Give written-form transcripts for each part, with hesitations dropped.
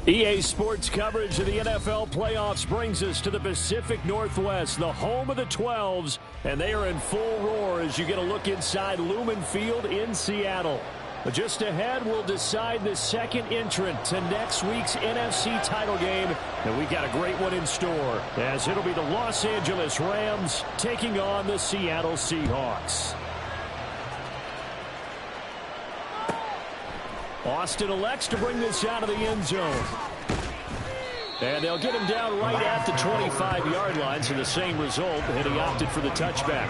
EA Sports coverage of the NFL playoffs brings us to the Pacific Northwest, the home of the 12s, and they are in full roar as you get a look inside Lumen Field in Seattle. But just ahead, we'll decide the second entrant to next week's NFC title game, and we got a great one in store, as it'll be the Los Angeles Rams taking on the Seattle Seahawks. Austin elects to bring this out of the end zone. And they'll get him down right at the 25-yard line, so the same result, and he opted for the touchback.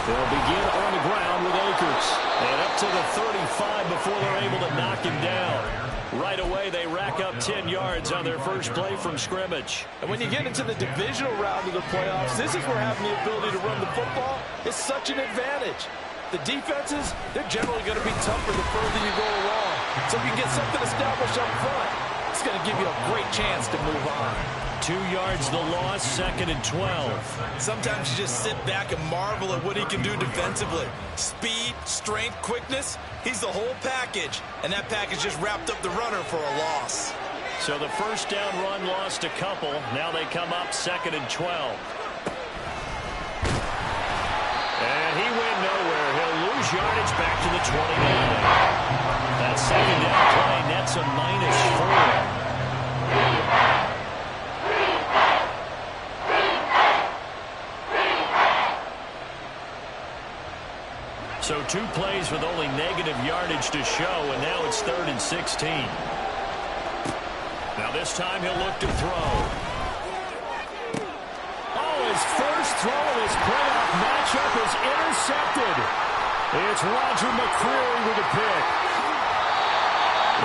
They'll begin on the ground with Akers. And up to the 35 before they're able to knock him down. Right away, they rack up 10 yards on their first play from scrimmage. And when you get into the divisional round of the playoffs, this is where having the ability to run the football is such an advantage. The defenses, they're generally going to be tougher the further you go along. So if you can get something established up front, it's going to give you a great chance to move on. 2 yards the loss, 2nd and 12. Sometimes you just sit back and marvel at what he can do defensively. Speed, strength, quickness, he's the whole package. And that package just wrapped up the runner for a loss. So the first down run lost a couple. Now they come up 2nd and 12. And he went nowhere. He'll lose yardage back to the 29. That second down play nets a -4. So 2 plays with only negative yardage to show, and now it's 3rd and 16. Now this time he'll look to throw. Oh, his first throw in his playoff matchup is intercepted. It's Roger McCreary with a pick.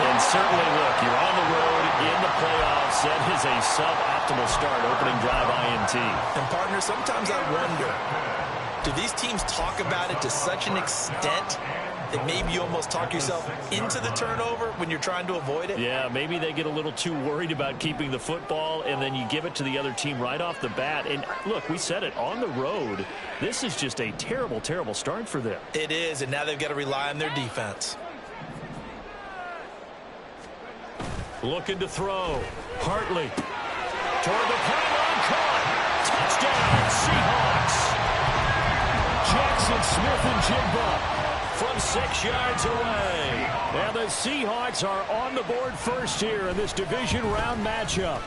And certainly, look, you're on the road in the playoffs. That is a suboptimal start, opening drive INT. And, partner, sometimes I wonder, do these teams talk about it to such an extent that maybe you almost talk yourself into the turnover when you're trying to avoid it? Yeah, maybe they get a little too worried about keeping the football, and then you give it to the other team right off the bat. And, look, we said it, on the road, this is just a terrible, terrible start for them. It is, and now they've got to rely on their defense. Looking to throw. Hartley. Toward the pylon, caught. Touchdown, Seahawks. Jackson Smith and Jigba from 6 yards away. And the Seahawks are on the board first here in this division round matchup.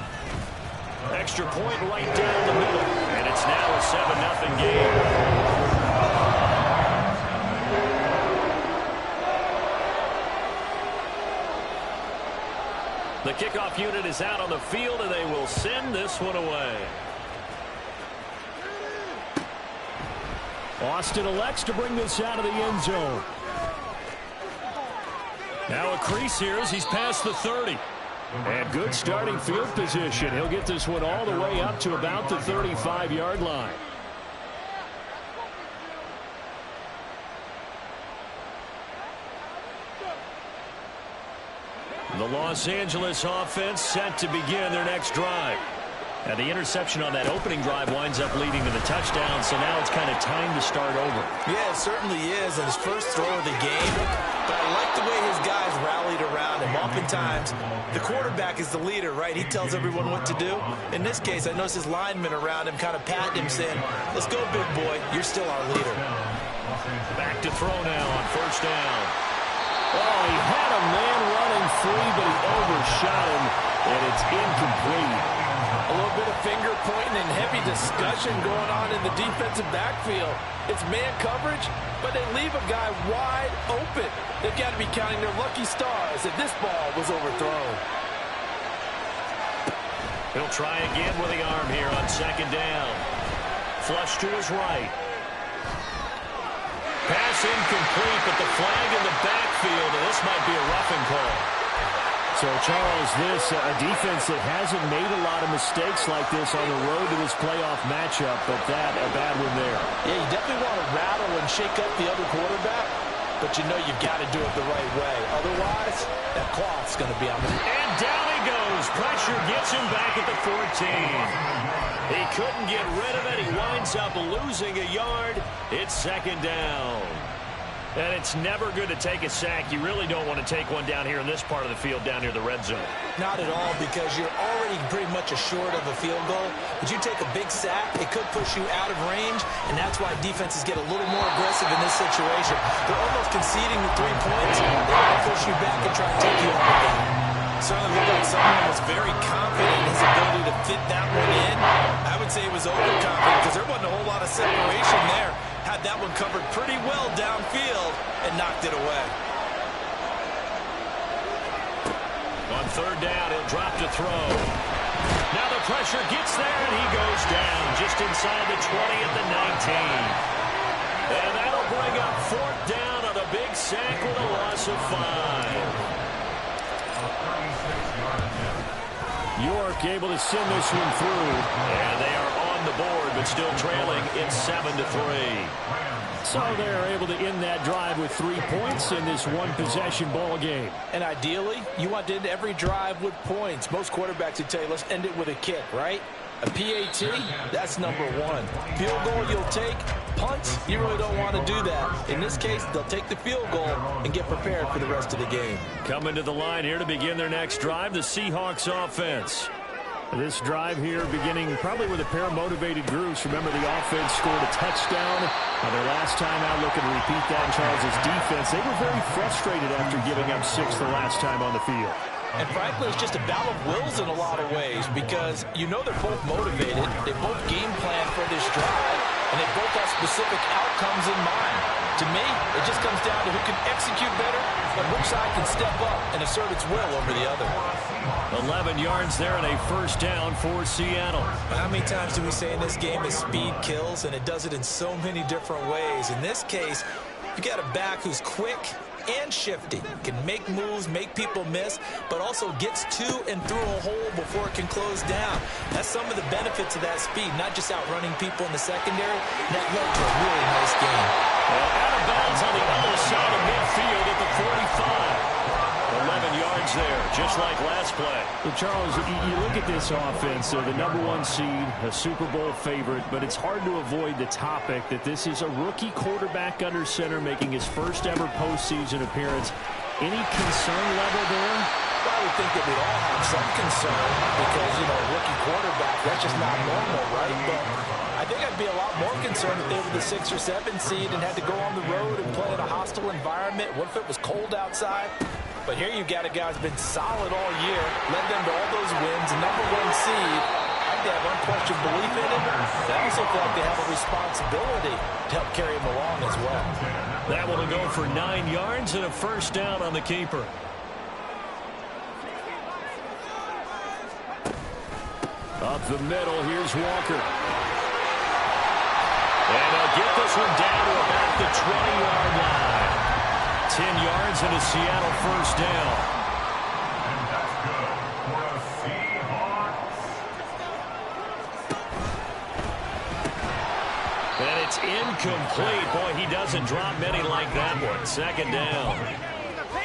Extra point right down the middle. And it's now a 7-0 game. The kickoff unit is out on the field, and they will send this one away. Austin elects to bring this out of the end zone. Now a crease here as he's past the 30. And good starting field position. He'll get this one all the way up to about the 35-yard line. The Los Angeles offense set to begin their next drive. And the interception on that opening drive winds up leading to the touchdown, so now it's kind of time to start over. Yeah, it certainly is, and his first throw of the game. But I like the way his guys rallied around him. Oftentimes, the quarterback is the leader, right? He tells everyone what to do. In this case, I noticed his linemen around him kind of patting him, saying, "Let's go, big boy. You're still our leader." Back to throw now on first down. Oh, he had a man running free, but he overshot him, and it's incomplete. A little bit of finger pointing and heavy discussion going on in the defensive backfield. It's man coverage, but they leave a guy wide open. They've got to be counting their lucky stars that this ball was overthrown. He'll try again with the arm here on second down. Flush to his right. Pass incomplete, but the flag in the backfield, and this might be a roughing call. So, Charles, this a defense that hasn't made a lot of mistakes like this on the road to this playoff matchup, but that, a bad one there. Yeah, you definitely want to rattle and shake up the other quarterback, but you know you've got to do it the right way. Otherwise, that cloth's going to be on the... And down he goes. Pressure gets him back at the 14. He couldn't get rid of it. He winds up losing a yard. It's second down. And it's never good to take a sack. You really don't want to take one down here in this part of the field, down near the red zone. Not at all, because you're already pretty much assured of a field goal. But you take a big sack, it could push you out of range, and that's why defenses get a little more aggressive in this situation. They're almost conceding the 3 points. They want to push you back and try to take you out of the game. Certainly looked like someone was very confident in his ability to fit that one in. I would say he was overconfident because there wasn't a whole lot of separation there. Had that one covered pretty well downfield and knocked it away. On third down, he'll drop to throw. Now the pressure gets there, and he goes down just inside the 20 at the 19. And that'll bring up fourth down on a big sack with a loss of 5. York able to send this one through. And they are on the board, but still trailing. It's 7-3. So they're able to end that drive with 3 points in this one-possession ball game. And ideally, you want to end every drive with points. Most quarterbacks would tell you, let's end it with a kick, right? A PAT, that's number 1. Field goal you'll take. Punts, you really don't want to do that. In this case, they'll take the field goal and get prepared for the rest of the game. Coming to the line here to begin their next drive, the Seahawks offense. This drive here beginning probably with a pair of motivated groups. Remember, the offense scored a touchdown. Their last time out, looking to repeat that in Charles' defense. They were very frustrated after giving up 6 the last time on the field. And frankly, it's just a battle of wills in a lot of ways because you know they're both motivated. They both game plan for this drive, and they both have specific outcomes in mind. To me, it just comes down to who can execute better and which side can step up and assert its will over the other. 11 yards there and a first down for Seattle. How many times do we say in this game that speed kills, and it does it in so many different ways? In this case, you got a back who's quick and shifty, can make moves, make people miss, but also gets to and through a hole before it can close down. That's some of the benefits of that speed, not just outrunning people in the secondary. That led to a really nice game. Well, out of bounds on the other side of midfield at the 45. 11 yards there, just like last play. Well, Charles, you look at this offense, they're the #1 seed, a Super Bowl favorite, but it's hard to avoid the topic that this is a rookie quarterback under center making his first ever postseason appearance. Any concern level there? Well, I would think that we'd all have some concern because, you know, rookie quarterback, that's just not normal, right? But I think I'd be a lot more concerned if they were the 6 or 7 seed and had to go on the road and play in a hostile environment. What if it was cold outside? But here you got a guy who's been solid all year, led them to all those wins, #1 seed. I think they have unquestioned belief in him. They also feel like they have a responsibility to help carry him along as well. That will go for 9 yards and a first down on the keeper. Up the middle, here's Walker. And they'll get this one down to about the 20-yard line. 10 yards and a Seattle first down. And that's good for the Seahawks. And it's incomplete. Boy, he doesn't drop many like that one. Second down.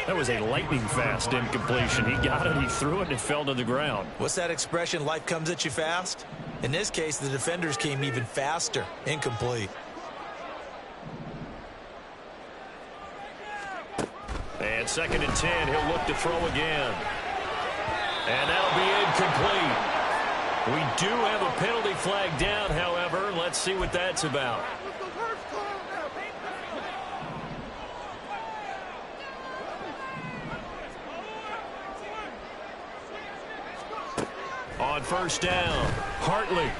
That was a lightning-fast incompletion. He got it, he threw it, and it fell to the ground. What's that expression, life comes at you fast? In this case, the defenders came even faster. Incomplete. And 2nd and 10, he'll look to throw again. And that'll be incomplete. We do have a penalty flag down, however. Let's see what that's about. On first down, Hartley.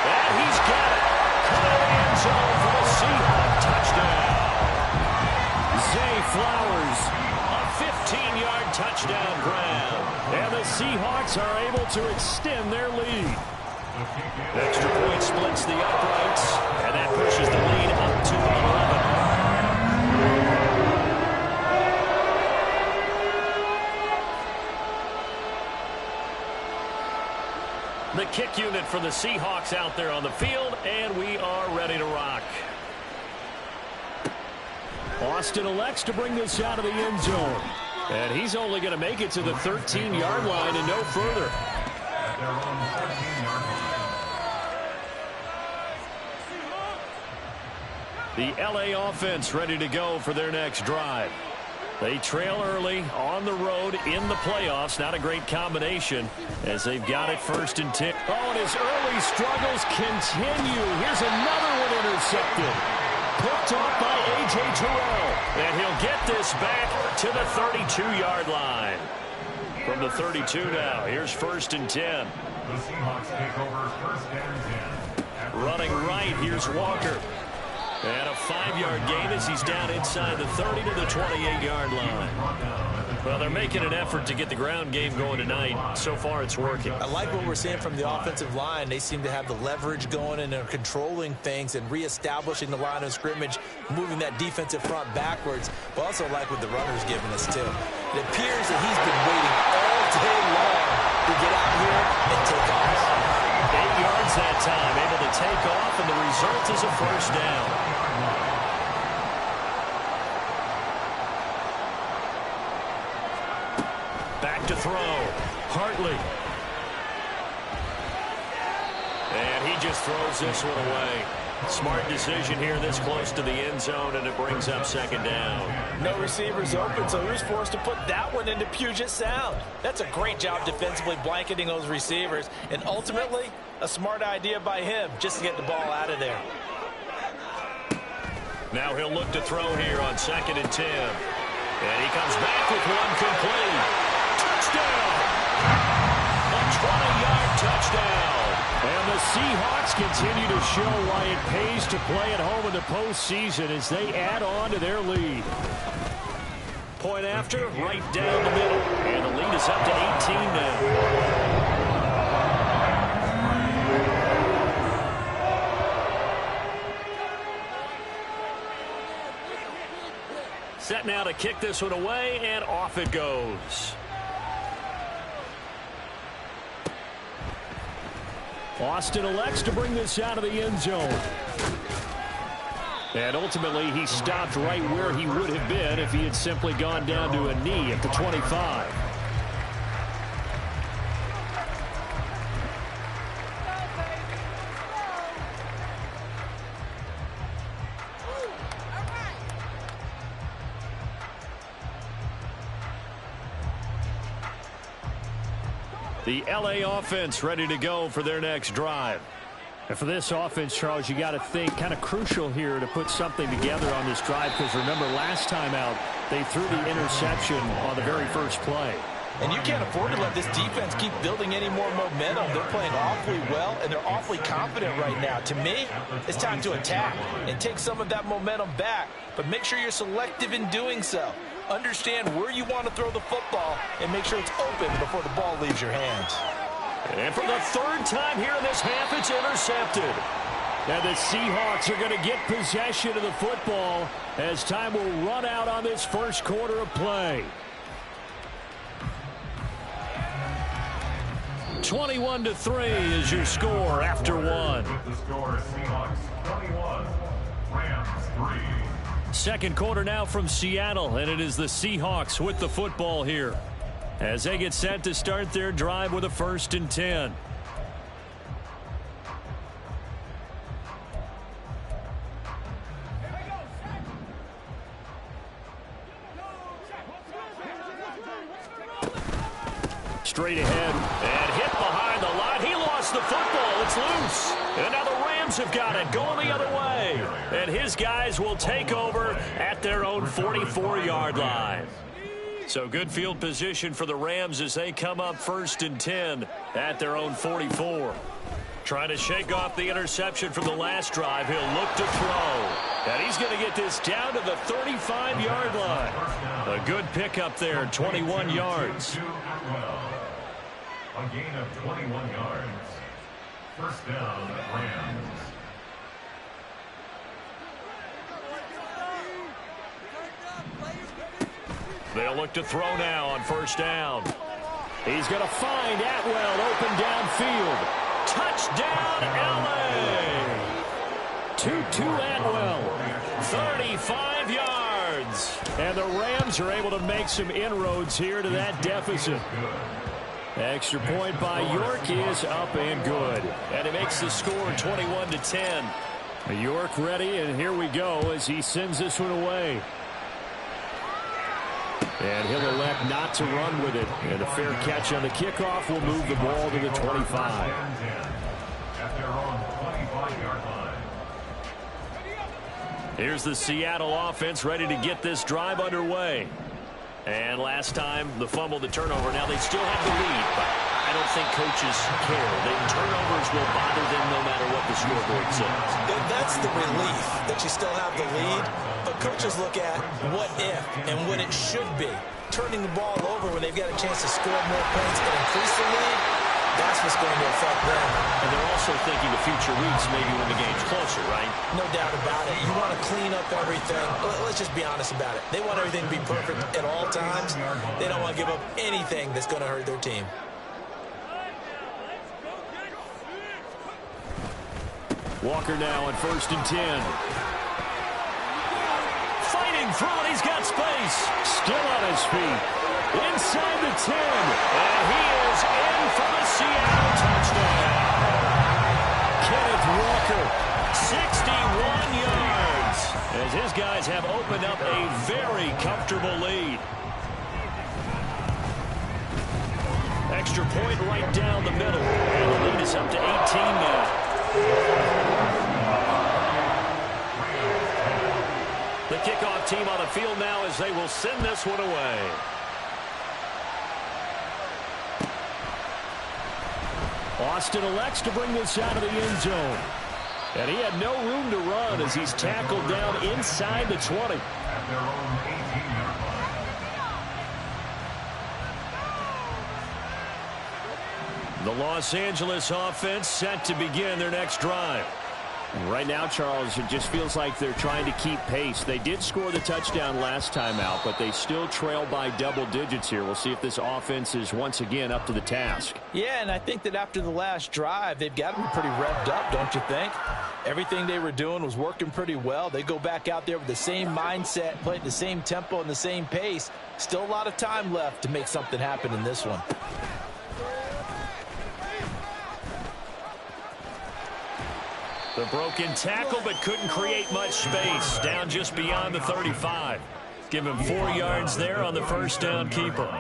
And he's got it. Caught in the end zone for the Seahawks touchdown. Zay Flowers, a 15-yard touchdown grab. And the Seahawks are able to extend their lead. Extra point splits the uprights, and that pushes the lead up to 11. The kick unit for the Seahawks out there on the field, and we are ready to rock. Austin elects to bring this out of the end zone. And he's only going to make it to the 13-yard line and no further. The LA offense ready to go for their next drive. They trail early on the road in the playoffs. Not a great combination as they've got it 1st and 10. Oh, and his early struggles continue. Here's another one intercepted. Picked off by A.J. Terrell. And he'll get this back to the 32-yard line. From the 32 now, here's 1st and 10. The Seahawks take over 1st and 10. Running right, here's Walker. And a 5-yard gain as he's down inside the 30 to the 28-yard line. Well, they're making an effort to get the ground game going tonight. So far, it's working. I like what we're seeing from the offensive line. They seem to have the leverage going, and they're controlling things and reestablishing the line of scrimmage, moving that defensive front backwards. But also like what the runner's giving us, too. It appears that he's been waiting all day long to get out here and take off. 8 yards that time, able to take off, and the result is a 1st down. Back to throw. Hartley. And he just throws this one away. Smart decision here this close to the end zone, and it brings up 2nd down. No receivers open, so who's forced to put that one into Puget Sound? That's a great job defensively blanketing those receivers, and ultimately, a smart idea by him just to get the ball out of there. Now he'll look to throw here on 2nd and 10. And he comes back with one complete. Touchdown! A 20-yard touchdown. And the Seahawks continue to show why it pays to play at home in the postseason as they add on to their lead. Point after, right down the middle. And the lead is up to 18 now. Set now to kick this one away, and off it goes. Austin elects to bring this out of the end zone. And ultimately, he stopped right where he would have been if he had simply gone down to a knee at the 25. The LA offense ready to go for their next drive. And for this offense, Charles, you got to think kind of crucial here to put something together on this drive, because remember last time out they threw the interception on the very first play. And you can't afford to let this defense keep building any more momentum. They're playing awfully well, and they're awfully confident right now. To me, it's time to attack and take some of that momentum back, but make sure you're selective in doing so. Understand where you want to throw the football and make sure it's open before the ball leaves your hands. And for the 3rd time here in this half, it's intercepted. And the Seahawks are going to get possession of the football as time will run out on this first quarter of play. 21-3 is your score after one. The score, Seahawks 21, Rams 3. Second quarter now from Seattle, and it is the Seahawks with the football here as they get set to start their drive with a 1st and 10. Straight ahead and hit behind the line. He lost the football. It's loose. And now the Rams have got it going the other way. And his guys will take over at their own 44-yard line. So good field position for the Rams as they come up 1st and 10 at their own 44. Trying to shake off the interception from the last drive. He'll look to throw. And he's going to get this down to the 35-yard line. A good pickup there, 21 yards. A gain of 21 yards. 1st down, Rams. They'll look to throw now on 1st down. He's going to find Atwell open downfield. Touchdown, L.A. Tutu Atwell, 35 yards. And the Rams are able to make some inroads here to that deficit. Extra point by York is up and good. And it makes the score 21-10. York ready, and here we go as he sends this one away. And he'll elect not to run with it. And a fair catch on the kickoff will move the ball to the 25. At their own 25-yard line. Here's the Seattle offense ready to get this drive underway. And last time, the fumble, the turnover. Now they still have the lead, but I don't think coaches care. The turnovers will bother them no matter what the scoreboard says. That's the relief that you still have the lead, but coaches look at what if and what it should be. Turning the ball over when they've got a chance to score more points and increase the lead, that's what's going to affect them. And they're also thinking of future weeks, maybe when the game's closer, right? No doubt about it. You want to clean up everything. Let's just be honest about it. They want everything to be perfect at all times. They don't want to give up anything that's going to hurt their team. Walker now on 1st and 10. Fighting through it. He's got space. Still on his feet. Inside the 10. And he is in for the Seattle touchdown. Kenneth Walker, 61 yards. As his guys have opened up a very comfortable lead. Extra point right down the middle. And the lead is up to 18 now. The kickoff team on the field now as they will send this one away. Austin elects to bring this out of the end zone. And he had no room to run as he's tackled down inside the 20. At their own 18-yard line. The Los Angeles offense set to begin their next drive. Right now, Charles, it just feels like they're trying to keep pace. They did score the touchdown last time out, but they still trail by double digits here. We'll see if this offense is once again up to the task. Yeah, and I think that after the last drive, they've got to be pretty revved up, don't you think? Everything they were doing was working pretty well. They go back out there with the same mindset, playing the same tempo and the same pace. Still a lot of time left to make something happen in this one. The broken tackle, but couldn't create much space. Down just beyond the 35. Give him 4 yards there on the first down keeper.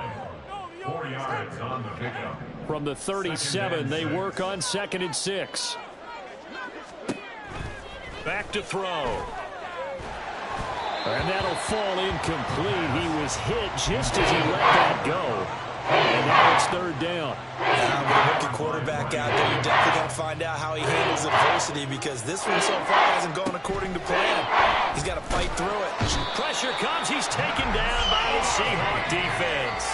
4 yards on the pickup. From the 37, they work on 2nd and 6. Back to throw. And that'll fall incomplete. He was hit just as he let that go. And now it's 3rd down. With a rookie quarterback out there, you're definitely going to find out how he handles adversity because this one so far hasn't gone according to plan. He's got to fight through it. Pressure comes. He's taken down by the Seahawks defense.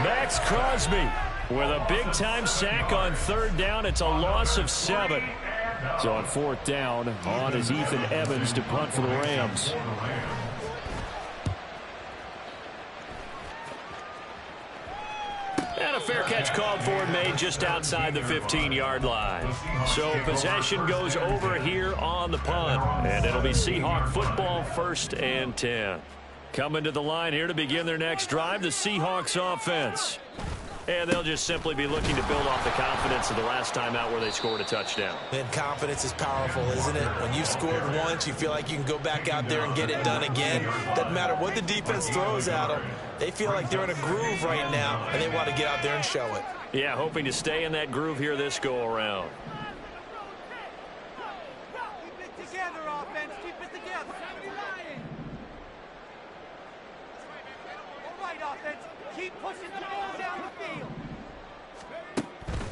Max Crosby with a big-time sack on 3rd down. It's a loss of 7. So on 4th down, on is Ethan Evans to punt for the Rams. And a fair catch called for and made just outside the 15-yard line. So possession goes over here on the punt. And it'll be Seahawk football, 1st and 10. Coming to the line here to begin their next drive, the Seahawks offense. And they'll just simply be looking to build off the confidence of the last time out where they scored a touchdown. And confidence is powerful, isn't it? When you've scored once, you feel like you can go back out there and get it done again. Doesn't matter what the defense throws at them. They feel like they're in a groove right now, and they want to get out there and show it. Yeah, hoping to stay in that groove here this go-around. Keep it together, offense. Keep it together. All right, offense. Keep pushing the ball down the field.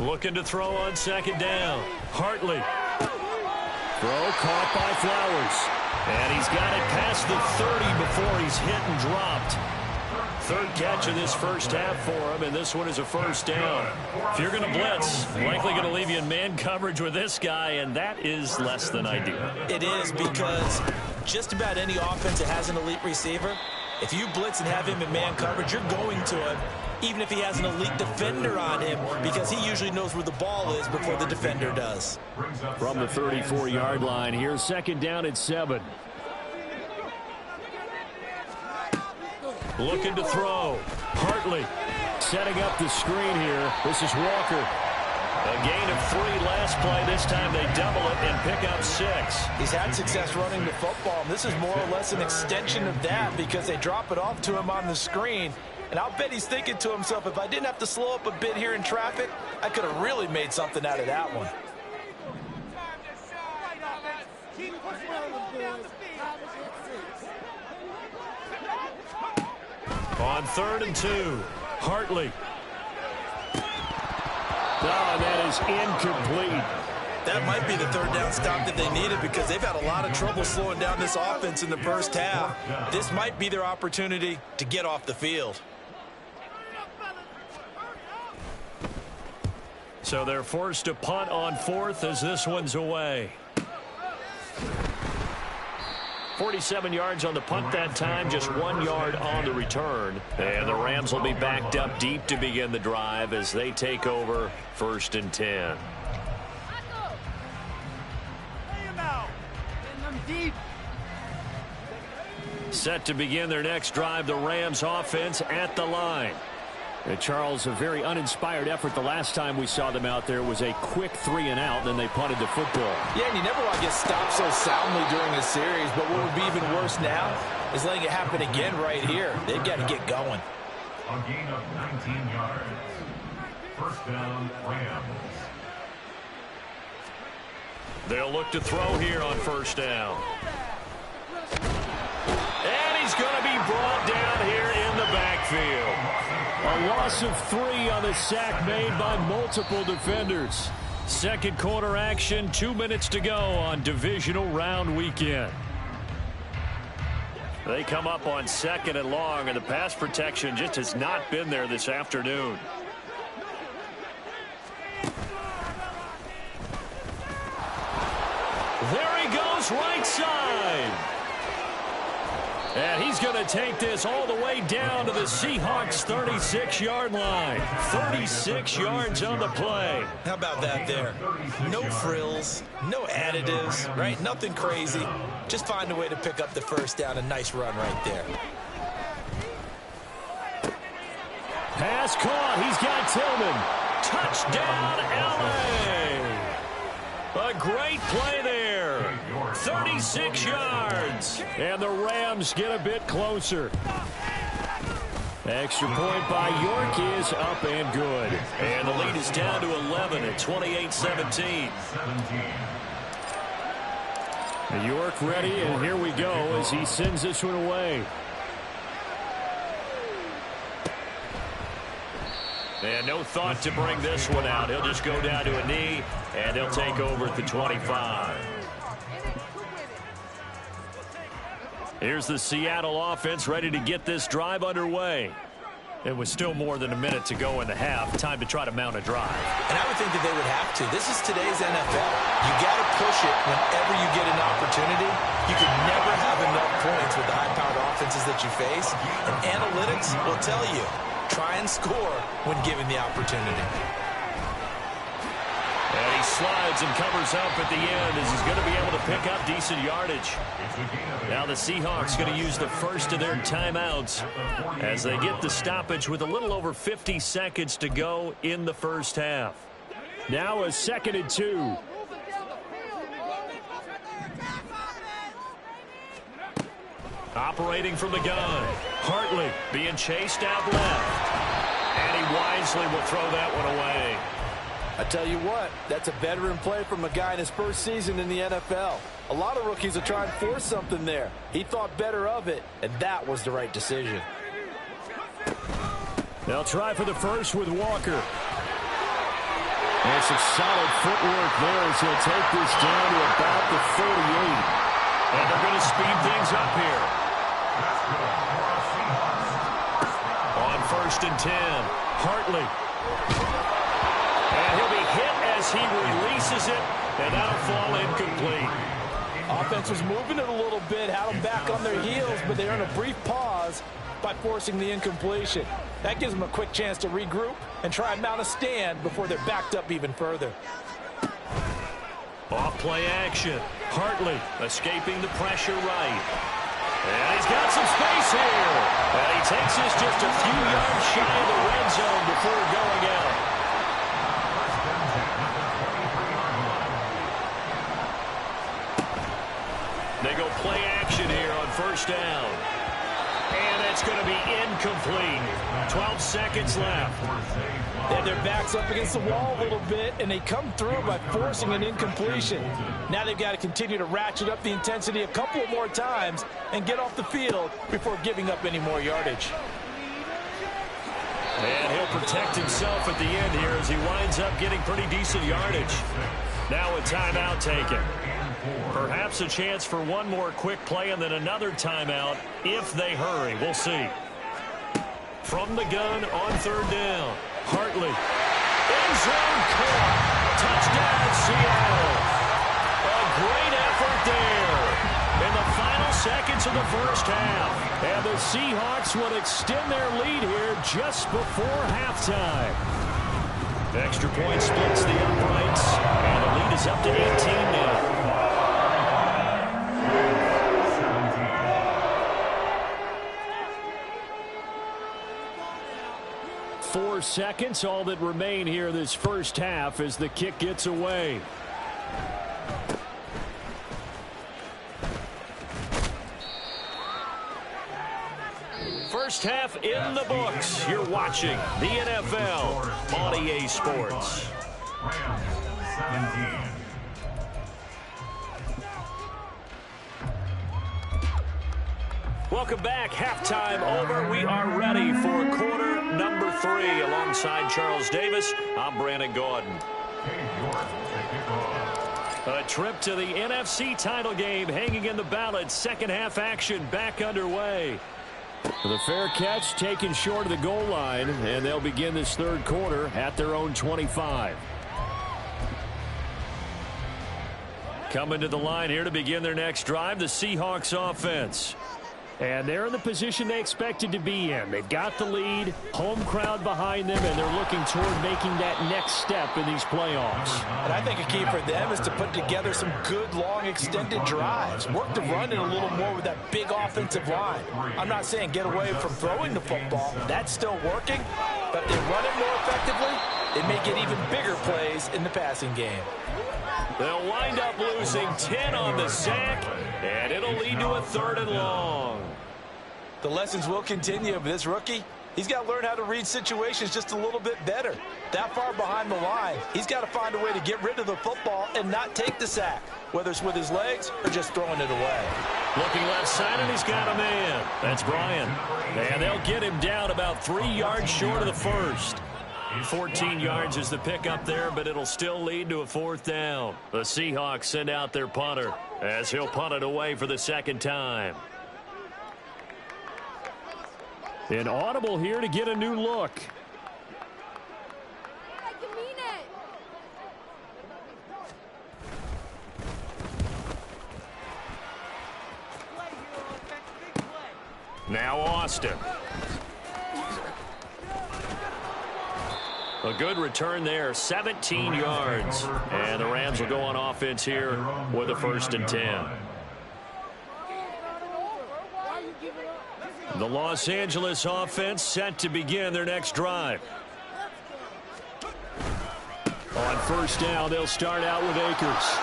Looking to throw on 2nd down. Hartley. Throw caught by Flowers. And he's got it past the 30 before he's hit and dropped. 3rd catch of this first half for him, and this one is a 1st down. If you're going to blitz, likely going to leave you in man coverage with this guy, and that is less than ideal. It is because just about any offense that has an elite receiver, If you blitz and have him in man coverage, you're going to him, even if he has an elite defender on him, because he usually knows where the ball is before the defender does. From the 34-yard line, here's second down at 7. Looking to throw. Hartley setting up the screen here. This is Walker. A gain of 3 last play. This time they double it and pick up 6. He's had success running the football, and this is more or less an extension of that because they drop it off to him on the screen. And I'll bet he's thinking to himself, if I didn't have to slow up a bit here in traffic, I could have really made something out of that one. On 3rd and 2, Hartley. Oh, and that is incomplete. That might be the 3rd down stop that they needed because they've had a lot of trouble slowing down this offense in the first half. This might be their opportunity to get off the field. So they're forced to punt on 4th as this one's away. 47 yards on the punt that time, just 1 yard on the return. And the Rams will be backed up deep to begin the drive as they take over 1st and 10. Set to begin their next drive, the Rams offense at the line. Charles, a very uninspired effort. The last time we saw them out there was a quick 3-and-out, then they punted the football. Yeah, and you never want to get stopped so soundly during a series, but what would be even worse now is letting it happen again right here. They've got to get going. A gain of 19 yards. First down, Rams. They'll look to throw here on 1st down. And he's going to be brought down here in the backfield. A loss of 3 on the sack made by multiple defenders. Second quarter action, 2 minutes to go on divisional round weekend. They come up on 2nd and long, and the pass protection just has not been there this afternoon. There he goes, right side. And he's going to take this all the way down to the Seahawks' 36-yard line. 36 yards on the play. How about that there? No frills, no additives, right? Nothing crazy. Just find a way to pick up the 1st down. A nice run right there. Pass caught. He's got Tillman. Touchdown, L.A. A great play there. 36 yards. And the Rams get a bit closer. Extra point by York is up and good. And the lead is down to 11 at 28-17. York ready, and here we go as he sends this one away. And no thought to bring this one out. He'll just go down to a knee, and he'll take over at the 25. Here's the Seattle offense ready to get this drive underway. It was still more than a minute to go in the half. Time to try to mount a drive. And I would think that they would have to. This is today's NFL. You got to push it whenever you get an opportunity. You can never have enough points with the high-powered offenses that you face. And analytics will tell you, try and score when given the opportunity. And he slides and covers up at the end as he's going to be able to pick up decent yardage. Now the Seahawks going to use the first of their timeouts as they get the stoppage with a little over 50 seconds to go in the first half. Now a 2nd and 2. Operating from the gun. Hartley being chased out left. And he wisely will throw that one away. I tell you what, that's a veteran play from a guy in his first season in the NFL. A lot of rookies will try and force something there. He thought better of it, and that was the right decision. They'll try for the first with Walker. There's some solid footwork there as he'll take this down to about the 38. And they're going to speed things up here. On 1st and 10, Hartley. And he'll be hit as he releases it, and that'll fall incomplete. Offense was moving it a little bit, had them back on their heels, but they earned a brief pause pause by forcing the incompletion. That gives them a quick chance to regroup and try and mount a stand before they're backed up even further. Off play action. Hartley escaping the pressure right. And he's got some space here. And he takes this just a few yards shy of the red zone before going out. They go play action here on first down. And it's going to be incomplete. 12 seconds left. They have their backs up against the wall a little bit, and they come through by forcing an incompletion. Now they've got to continue to ratchet up the intensity a couple more times and get off the field before giving up any more yardage. And he'll protect himself at the end here as he winds up getting pretty decent yardage. Now a timeout taken. Perhaps a chance for one more quick play and then another timeout if they hurry. We'll see. From the gun on third down. Hartley. End zone caught. Touchdown Seattle. A great effort there. In the final seconds of the first half. And the Seahawks will extend their lead here just before halftime. Extra point splits the uprights. And the lead is up to 18 now. 4 seconds, all that remain here this first half as the kick gets away. First half in the books. You're watching the NFL on EA Sports. Rams 17. Welcome back. Halftime over. We are ready for quarter number 3. Alongside Charles Davis, I'm Brandon Gordon. A trip to the NFC title game hanging in the balance. Second half action back underway. The fair catch taken short of the goal line, and they'll begin this third quarter at their own 25. Coming to the line here to begin their next drive, the Seahawks offense. And they're in the position they expected to be in. They've got the lead, home crowd behind them, and they're looking toward making that next step in these playoffs. And I think a key for them is to put together some good, long, extended drives. Work the run in a little more with that big offensive line. I'm not saying get away from throwing the football. That's still working. But if they run it more effectively, they may get even bigger plays in the passing game. They'll wind up losing 10 on the sack, and it'll lead to a 3rd and long. The lessons will continue, but this rookie, he's got to learn how to read situations just a little bit better. That far behind the line, he's got to find a way to get rid of the football and not take the sack, whether it's with his legs or just throwing it away. Looking left side, and he's got a man. That's Brian. And they'll get him down about 3 yards short of the first. 14 yards is the pickup there, but it'll still lead to a 4th down. The Seahawks send out their punter as he'll punt it away for the second time. An audible here to get a new look. Now Austin. A good return there, 17 yards. And the Rams will go on offense here with a 1st and 10. The Los Angeles offense set to begin their next drive. On first down, they'll start out with Akers.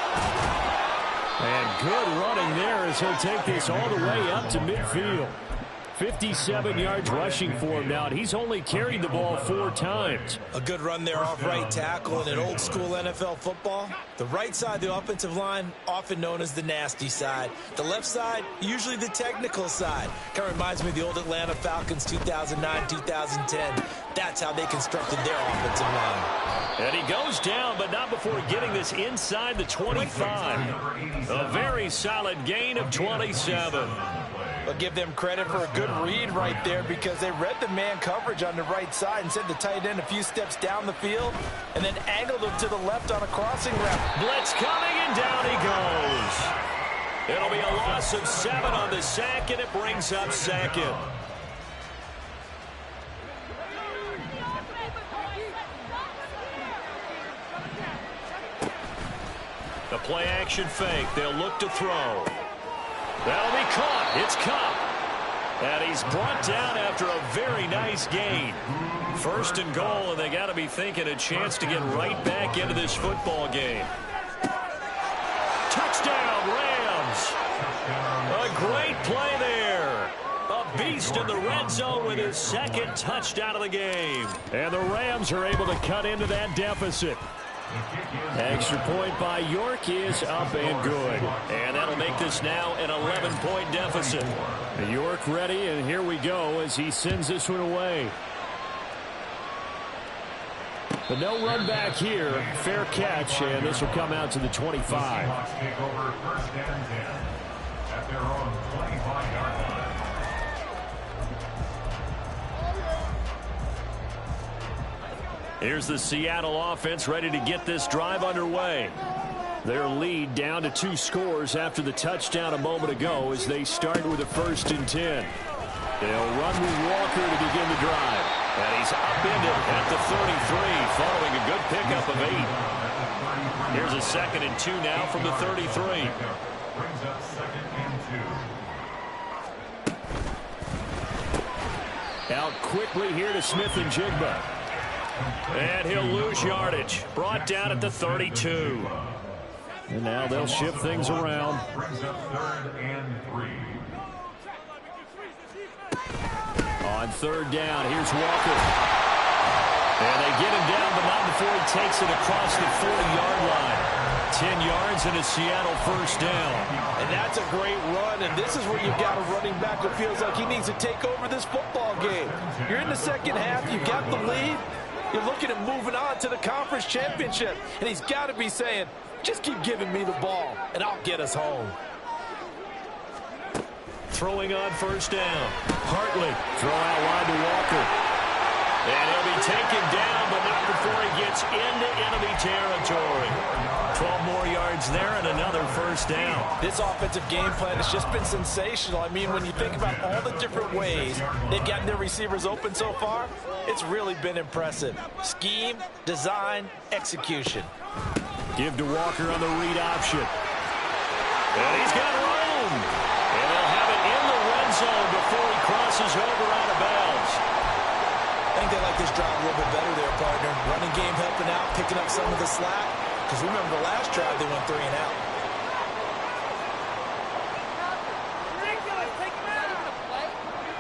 And good running there as he'll take this all the way up to midfield. 57 yards rushing for him now, and he's only carried the ball 4 times. A good run there off right tackle in an old school NFL football. The right side of the offensive line, often known as the nasty side. The left side, usually the technical side. Kind of reminds me of the old Atlanta Falcons 2009, 2010. That's how they constructed their offensive line. And he goes down, but not before getting this inside the 25. A very solid gain of 27. But give them credit for a good read right there because they read the man coverage on the right side and sent the tight end a few steps down the field and then angled him to the left on a crossing route. Blitz coming, and down he goes. It'll be a loss of 7 on the sack, and it brings up 2nd. Play action fake. They'll look to throw. That'll be caught. It's Cup. And he's brought down after a very nice gain. First and goal, and they got to be thinking a chance to get right back into this football game. Touchdown, Rams. A great play there. A beast in the red zone with his second touchdown of the game. And the Rams are able to cut into that deficit. Extra point by York is up and good. And that'll make this now an 11-point deficit. York ready, and here we go as he sends this one away. But no run back here. Fair catch, and this will come out to the 25. Seahawks take over first and 10 at their own 25-yard line. Here's the Seattle offense ready to get this drive underway. Their lead down to 2 scores after the touchdown a moment ago as they start with a 1st and 10. They'll run with Walker to begin the drive. And he's upended at the 33 following a good pickup of 8. Here's a 2nd and 2 now from the 33. Brings up 2nd and 2. Out quickly here to Smith and Jigba. And he'll lose yardage. Brought down at the 32. And now they'll shift things around. Brings up 3rd and 3. On 3rd down, here's Walker. And they get him down, but not before he takes it across the 40-yard line. 10 yards and a Seattle 1st down. And that's a great run, and this is where you've got a running back who feels like he needs to take over this football game. You're in the second half, you've got the lead. You're looking at moving on to the conference championship, and he's got to be saying, just keep giving me the ball, and I'll get us home. Throwing on 1st down. Hartley, throw out wide to Walker. And he'll be taken down, but not before he gets into enemy territory. 12 more yards there and another 1st down. This offensive game plan has just been sensational. I mean, when you think about all the different ways they've gotten their receivers open so far, it's really been impressive. Scheme, design, execution. Give to Walker on the read option. And he's got room. And they'll have it in the red zone before he crosses over out of bounds. I think they like this drive a little bit better there, partner. Running game helping out, picking up some of the slack. Because remember the last drive, they went 3 and out.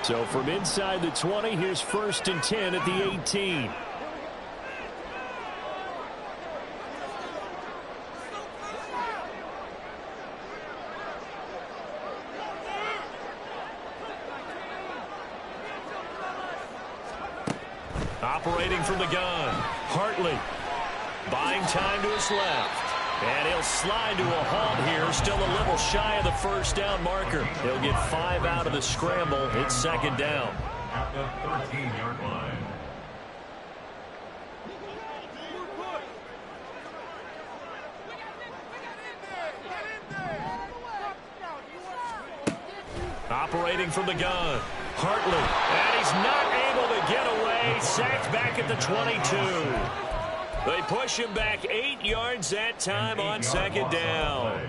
So from inside the 20, here's 1st and 10 at the 18. Operating from the gun, Hartley. Buying time to his left. And he'll slide to a halt here. Still a little shy of the 1st down marker. He'll get 5 out of the scramble. It's 2nd down. At the 13-yard line. Operating from the gun, Hartley. And he's not able to get away. Sacked back at the 22. They push him back 8 yards that time on 2nd down.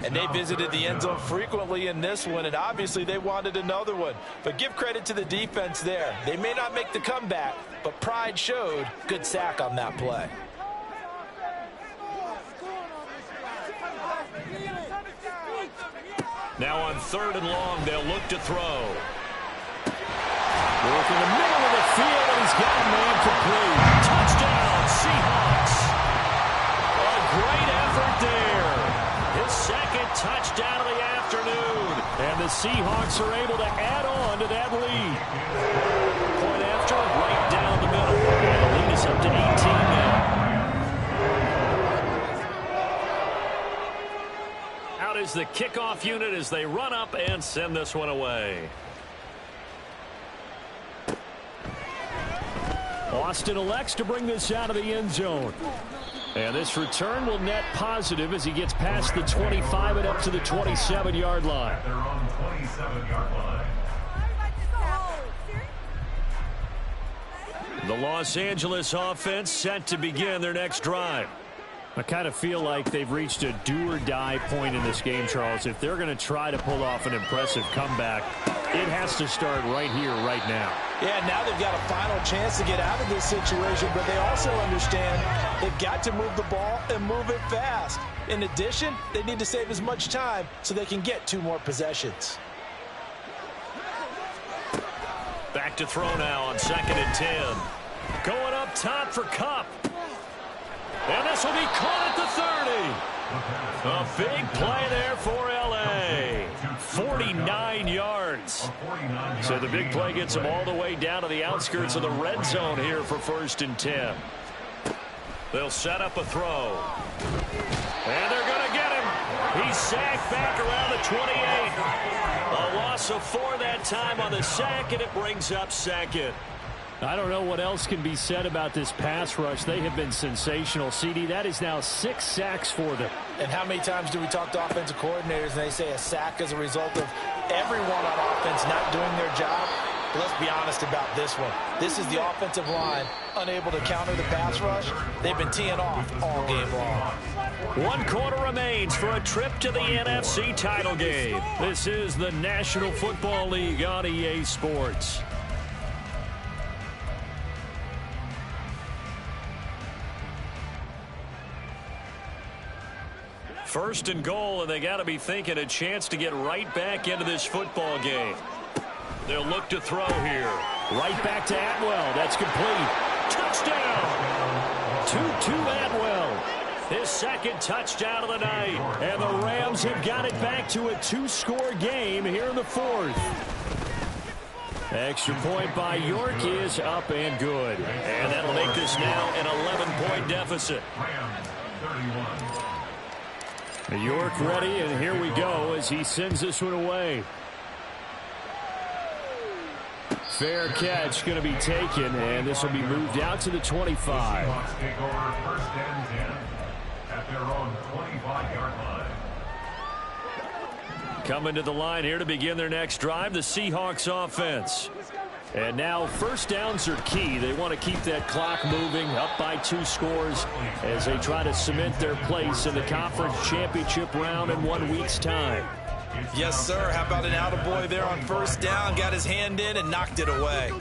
And they visited the end zone frequently in this one, and obviously they wanted another one. But give credit to the defense there. They may not make the comeback, but pride showed. Good sack on that play. Now on 3rd and long, they'll look to throw. Work in the middle of the field, and he's got a man complete. Touchdown, Seahawks. A great effort there. His 2nd touchdown of the afternoon. And the Seahawks are able to add on to that lead. Point after, right down the middle. And the lead is up to 18 now. Out is the kickoff unit as they run up and send this one away. Austin elects to bring this out of the end zone. And this return will net positive as he gets past the 25 and up to the 27-yard line. At their own 27-yard line. The Los Angeles offense set to begin their next drive. I kind of feel like they've reached a do-or-die point in this game, Charles. If they're going to try to pull off an impressive comeback, it has to start right here, right now. Yeah, now they've got a final chance to get out of this situation, but they also understand they've got to move the ball and move it fast. In addition, they need to save as much time so they can get 2 more possessions. Back to throw now on 2nd and 10. Going up top for Kupp. And this will be caught at the 30. A big play there for L.A. 49 yards. So the big play gets them all the way down to the outskirts of the red zone here for 1st and 10. They'll set up a throw. And they're going to get him. He's sacked back around the 28. A loss of 4 that time on the sack, and it brings up 2nd. I don't know what else can be said about this pass rush. They have been sensational. CD, that is now 6 sacks for them. And how many times do we talk to offensive coordinators and they say a sack as a result of everyone on offense not doing their job? But let's be honest about this one. This is the offensive line unable to counter the pass rush. They've been teeing off all game long. 1 quarter remains for a trip to the NFC title game. This is the National Football League on EA Sports. First and goal, and they got to be thinking a chance to get right back into this football game. They'll look to throw here. Right back to Atwell. That's complete. Touchdown! 2-2 Atwell. His 2nd touchdown of the night. And the Rams have got it back to a 2-score game here in the 4th. Extra point by York is up and good. And that'll make this now an 11-point deficit. York ready, and here we go as he sends this one away. Fair catch going to be taken, and this will be moved out to the 25. Seahawks take over 1st and 10 at their own 25-yard line. Coming to the line here to begin their next drive, the Seahawks offense. And now 1st downs are key. They want to keep that clock moving, up by 2 scores as they try to cement their place in the conference championship round in 1 week's time. Yes, sir. How about an attaboy there on 1st down? Got his hand in and knocked it away.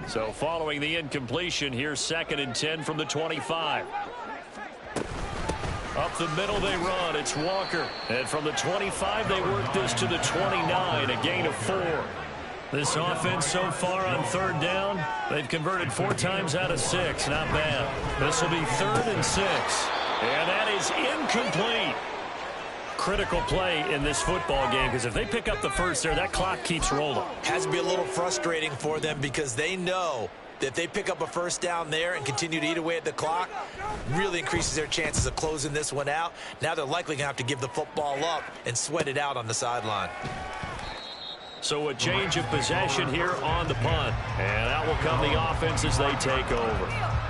So following the incompletion, here's 2nd and 10 from the 25. Up the middle they run. It's Walker. And from the 25, they work this to the 29, a gain of 4. This offense so far on 3rd down, they've converted 4 times out of 6. Not bad. This will be 3rd and 6. And that is incomplete. Critical play in this football game, because if they pick up the 1st there, that clock keeps rolling. Has to be a little frustrating for them because they know that if they pick up a 1st down there and continue to eat away at the clock, really increases their chances of closing this one out. Now they're likely going to have to give the football up and sweat it out on the sideline. So a change of possession here on the punt. And out will come the offense as they take over.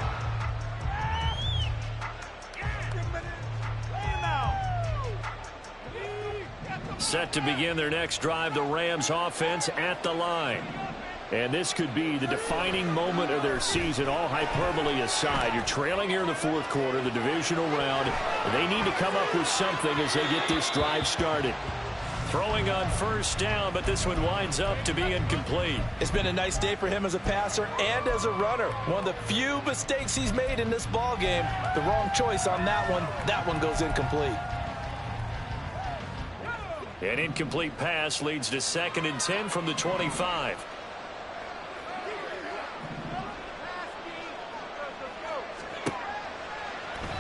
Set to begin their next drive, the Rams offense at the line. And this could be the defining moment of their season, all hyperbole aside. You're trailing here in the 4th quarter, the divisional round. They need to come up with something as they get this drive started. Throwing on 1st down, but this one winds up to be incomplete. It's been a nice day for him as a passer and as a runner. One of the few mistakes he's made in this ball game. The wrong choice on that one. That one goes incomplete. An incomplete pass leads to 2nd and 10 from the 25.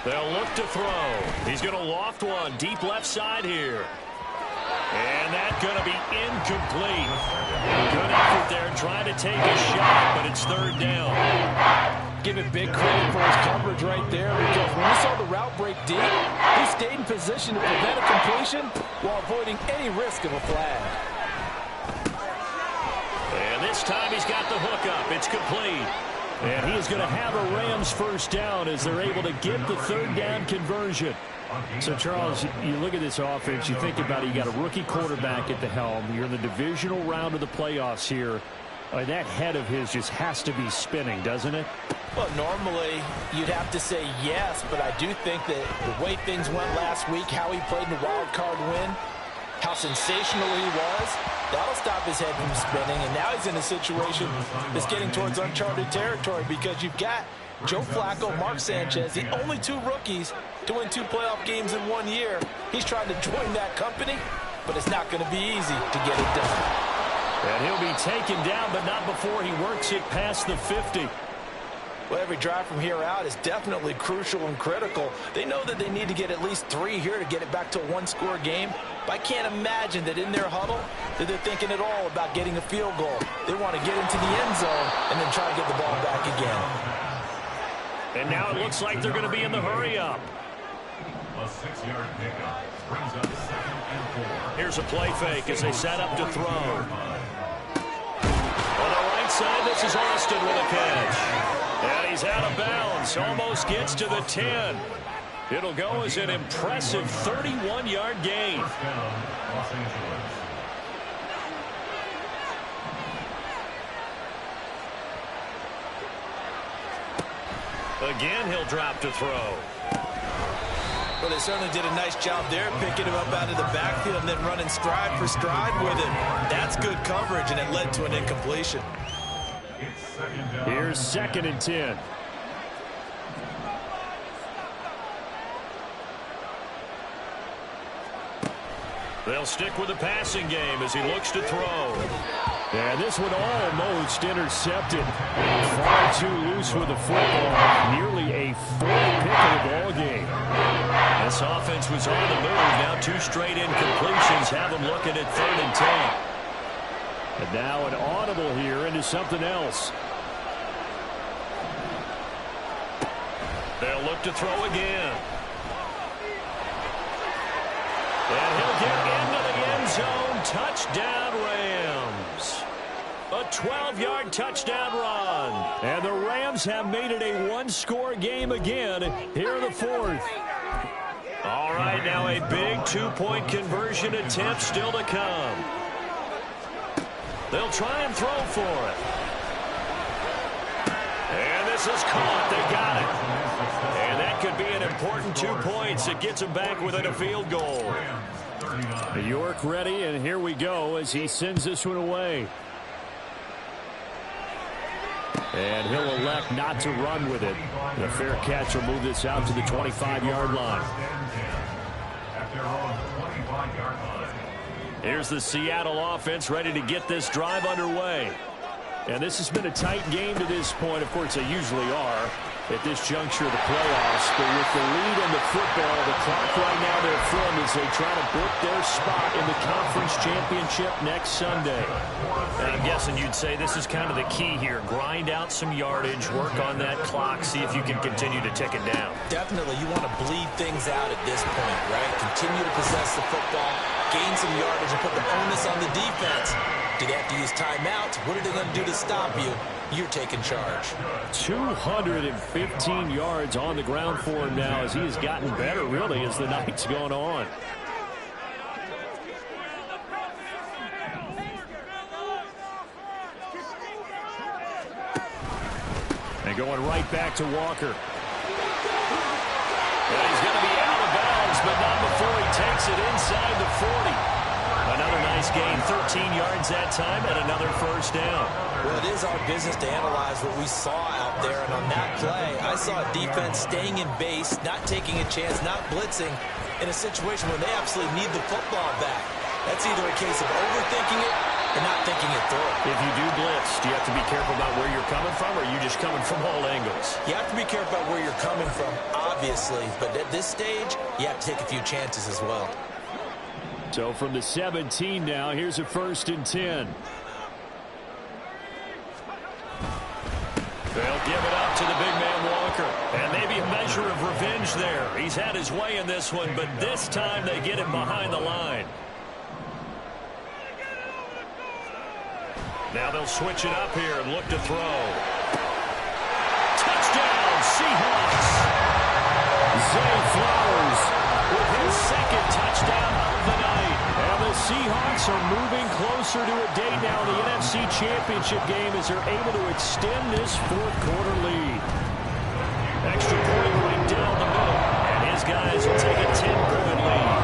They'll look to throw. He's going to loft one deep left side here. And that's going to be incomplete. Good effort there trying to take a shot, but it's 3rd down. Give him big credit for his coverage right there, because when we saw the route break deep, he stayed in position to prevent a completion while avoiding any risk of a flag. And this time he's got the hook up. It's complete. And he is going to have a Rams 1st down as they're able to get the 3rd down conversion. So, Charles, you look at this offense, you think about it, you got a rookie quarterback at the helm. You're in the divisional round of the playoffs here. That head of his just has to be spinning, doesn't it? Well, normally you'd have to say yes, but I do think that the way things went last week, how he played in the wild card win, how sensational he was, that'll stop his head from spinning. And now he's in a situation that's getting towards uncharted territory because you've got Joe Flacco, Mark Sanchez, the only two rookies to win 2 playoff games in 1 year. He's trying to join that company, but it's not going to be easy to get it done. And he'll be taken down, but not before he works it past the 50. Well, every drive from here out is definitely crucial and critical. They know that they need to get at least 3 here to get it back to a 1-score game. But I can't imagine that in their huddle that they're thinking at all about getting a field goal. They want to get into the end zone and then try to get the ball back again. And now it looks like they're going to be in the hurry-up. A 6-yard pickup brings up 2nd and 4. Here's a play fake as they set up to throw. On the right side, this is Austin with a catch. And he's out of bounds. Almost gets to the 10. It'll go as an impressive 31-yard gain. First down, Los Angeles. Again, he'll drop to throw. Well, they certainly did a nice job there, picking him up out of the backfield and then running stride for stride with him. That's good coverage, and it led to an incompletion. It's 2nd down. Here's 2nd and 10. They'll stick with the passing game as he looks to throw. And this one almost intercepted. Far too loose with the football. Nearly a 4th pick of the ball game. This offense was on the move. Now 2 straight incompletions have them looking at 3rd and 10. And now an audible here into something else. They'll look to throw again. And he'll get into the end zone. Touchdown, Rams. A 12-yard touchdown run. And the Rams have made it a 1-score game again here in the 4th. All right, now a big 2-point conversion attempt still to come. They'll try and throw for it. And this is caught. They got it. And that could be an important 2 points. It gets them back within a field goal. York ready, and here we go as he sends this one away. And he'll elect not to run with it. The fair catch will move this out to the 25-yard line. At their own 25-yard line. Here's the Seattle offense ready to get this drive underway. And this has been a tight game to this point. Of course, they usually are at this juncture of the playoffs. But with the lead in the football, the clock right now they're from as they try to book their spot in the conference championship next Sunday. And I'm guessing you'd say this is kind of the key here. Grind out some yardage, work on that clock, see if you can continue to tick it down. Definitely, you want to bleed things out at this point, right? Continue to possess the football, gain some yardage, and put the onus on the defense. Do they have to use timeouts? What are they going to do to stop you? You're taking charge. 215 yards on the ground for him now as he has gotten better, really, as the night's gone on. And going right back to Walker. And he's going to be out of bounds, but not before he takes it inside the 40. Another nice gain, 13 yards that time, and another first down. Well, it is our business to analyze what we saw out there, and on that play, I saw a defense staying in base, not taking a chance, not blitzing, in a situation where they absolutely need the football back. That's either a case of overthinking it or not thinking it through. If you do blitz, do you have to be careful about where you're coming from, or are you just coming from all angles? You have to be careful about where you're coming from, obviously, but at this stage, you have to take a few chances as well. So from the 17 now, here's a 1st and 10. They'll give it up to the big man Walker. And maybe a measure of revenge there. He's had his way in this one, but this time they get him behind the line. Now they'll switch it up here and look to throw. Touchdown, Seahawks! Zay Flowers with his 2nd touchdown of the night. And the the Seahawks are moving closer to a date now in the NFC Championship game as they're able to extend this fourth-quarter lead. Extra point right down the middle, and his guys will take a 10-point lead.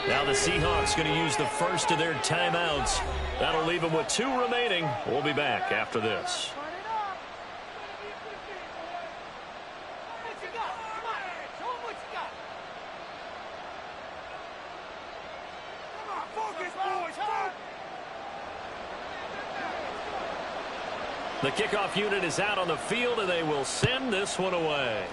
Now the Seahawks going to use the first of their timeouts. That'll leave them with 2 remaining. We'll be back after this. The kickoff unit is out on the field, and they will send this one away.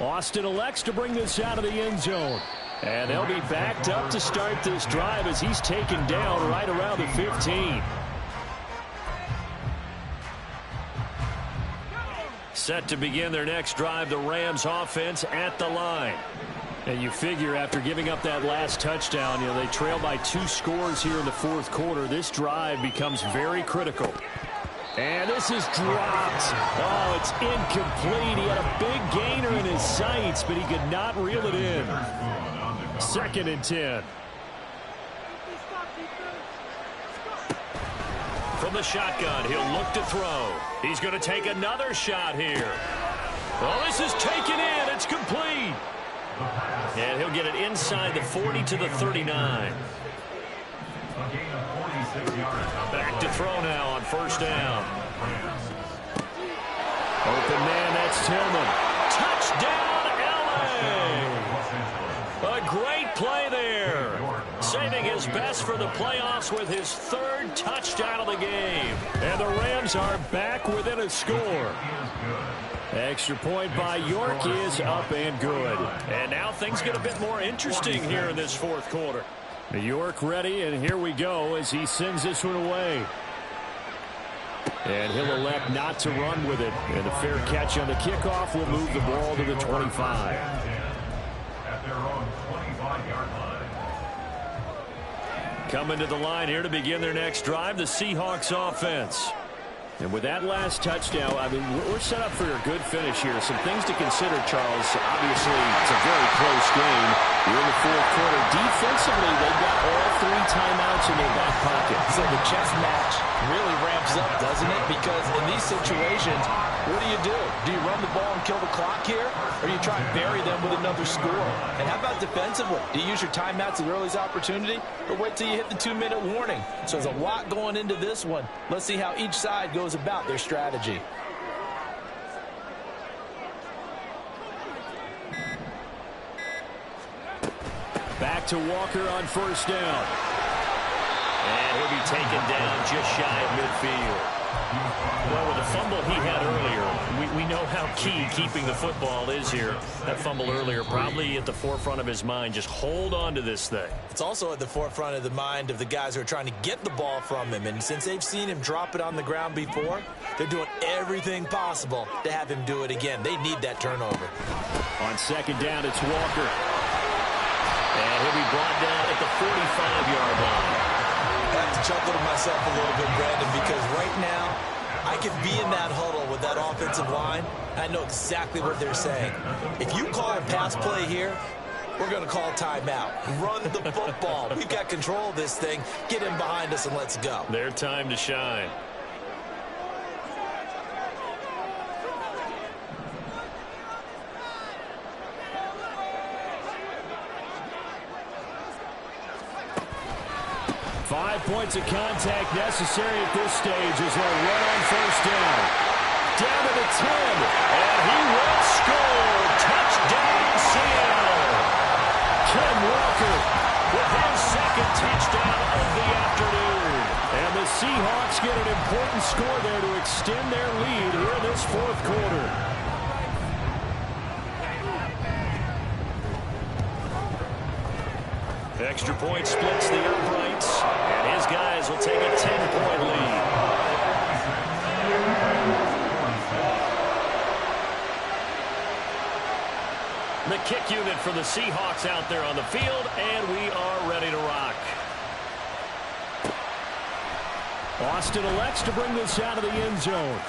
Austin elects to bring this out of the end zone. And they'll be backed up to start this drive as he's taken down right around the 15. Set to begin their next drive, the Rams offense at the line. And you figure after giving up that last touchdown, they trail by 2 scores here in the fourth quarter. This drive becomes very critical. And this is dropped. Oh, it's incomplete. He had a big gainer in his sights, but he could not reel it in. 2nd and 10. From the shotgun, he'll look to throw. He's going to take another shot here. Oh, this is taken in. It's complete. And he'll get it inside the 40 to the 39. Back to throw now on first down. Open man, that's Tillman. Touchdown, LA! A great play there. Saving his best for the playoffs with his 3rd touchdown of the game. And the Rams are back within a score. Extra point by York is up and good. And now things get a bit more interesting here in this fourth quarter. York ready, and here we go as he sends this one away. And he'll elect not to run with it. And a fair catch on the kickoff will move the ball to the 25. At their own 25-yard line. Coming to the line here to begin their next drive, the Seahawks offense. And with that last touchdown, I mean, we're set up for a good finish here. Some things to consider, Charles. Obviously, it's a very close game. We're in the fourth quarter. Defensively, they've got all 3 timeouts in their back pocket. So the chess match really ramps up, doesn't it? Because in these situations, what do? Do you run the ball and kill the clock here? Or you try and bury them with another score? And how about defensively? Do you use your timeouts at the earliest opportunity? Or wait till you hit the 2-minute warning? So there's a lot going into this one. Let's see how each side goes about their strategy. Back to Walker on first down. And he'll be taken down just shy of midfield. Well, with the fumble he had earlier, we know how key keeping the football is here. That fumble earlier probably at the forefront of his mind. Just hold on to this thing. It's also at the forefront of the mind of the guys who are trying to get the ball from him. And since they've seen him drop it on the ground before, they're doing everything possible to have him do it again. They need that turnover. On second down, it's Walker. And he'll be brought down at the 45-yard line. I have to chuckle to myself a little bit, Brandon, because right now I can be in that huddle with that offensive line. I know exactly what they're saying. If you call a pass play here, we're going to call timeout. Run the football. We've got control of this thing. Get in behind us and let's go. Their time to shine. Five points of contact necessary at this stage as they'll run on first down. Down to the 10, and he will score. Touchdown, Seattle. Ken Walker with his 2nd touchdown of the afternoon. And the Seahawks get an important score there to extend their lead here in this fourth quarter. Extra point splits the uprights, and his guys will take a 10-point lead. The kick unit for the Seahawks out there on the field, and we are ready to rock. Austin elects to bring this out of the end zone.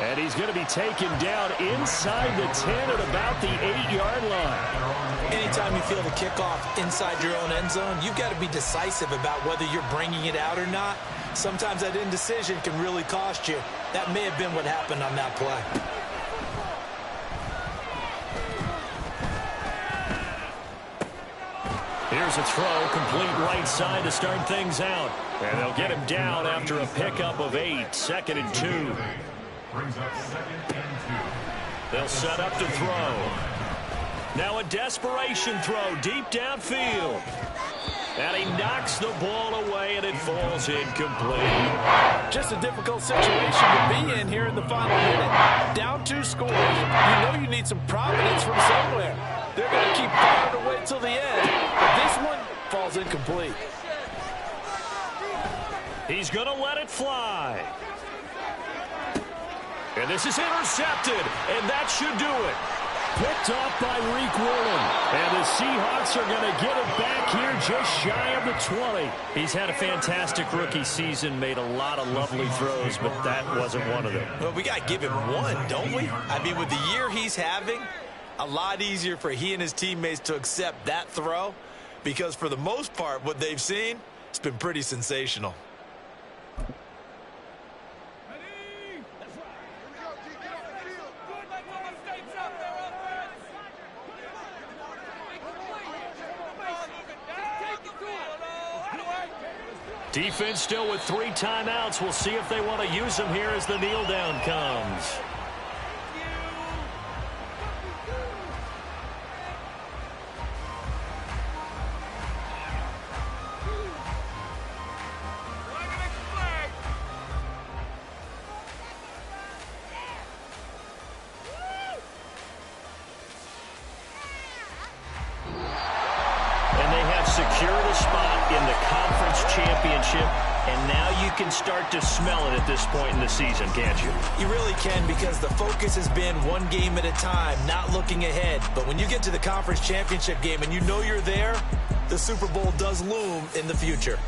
And he's going to be taken down inside the 10 at about the 8-yard line. Anytime you feel the kickoff inside your own end zone, you've got to be decisive about whether you're bringing it out or not. Sometimes that indecision can really cost you. That may have been what happened on that play. Here's a throw, complete right side to start things out. And they'll get him down after a pickup of 8, 2nd and 2. Brings up 2nd and 2. They'll set up to throw. Now a desperation throw deep downfield. And he knocks the ball away, and it falls incomplete. Just a difficult situation to be in here in the final minute. Down 2 scores. You know you need some providence from somewhere. They're going to keep firing away till the end. But this one falls incomplete. He's going to let it fly. And this is intercepted, and that should do it. Picked off by Reek Woolen. And the Seahawks are going to get it back here just shy of the 20. He's had a fantastic rookie season, made a lot of lovely throws, but that wasn't one of them. Well, we got to give him one, don't we? I mean, with the year he's having, a lot easier for he and his teammates to accept that throw, because for the most part, what they've seen, it's been pretty sensational. Defense still with 3 timeouts. We'll see if they want to use them here as the kneel down comes. Secured a spot in the conference championship, and now you can start to smell it at this point in the season, can't you? You really can, because the focus has been one game at a time, not looking ahead. But when you get to the conference championship game and you know you're there, the Super Bowl does loom in the future.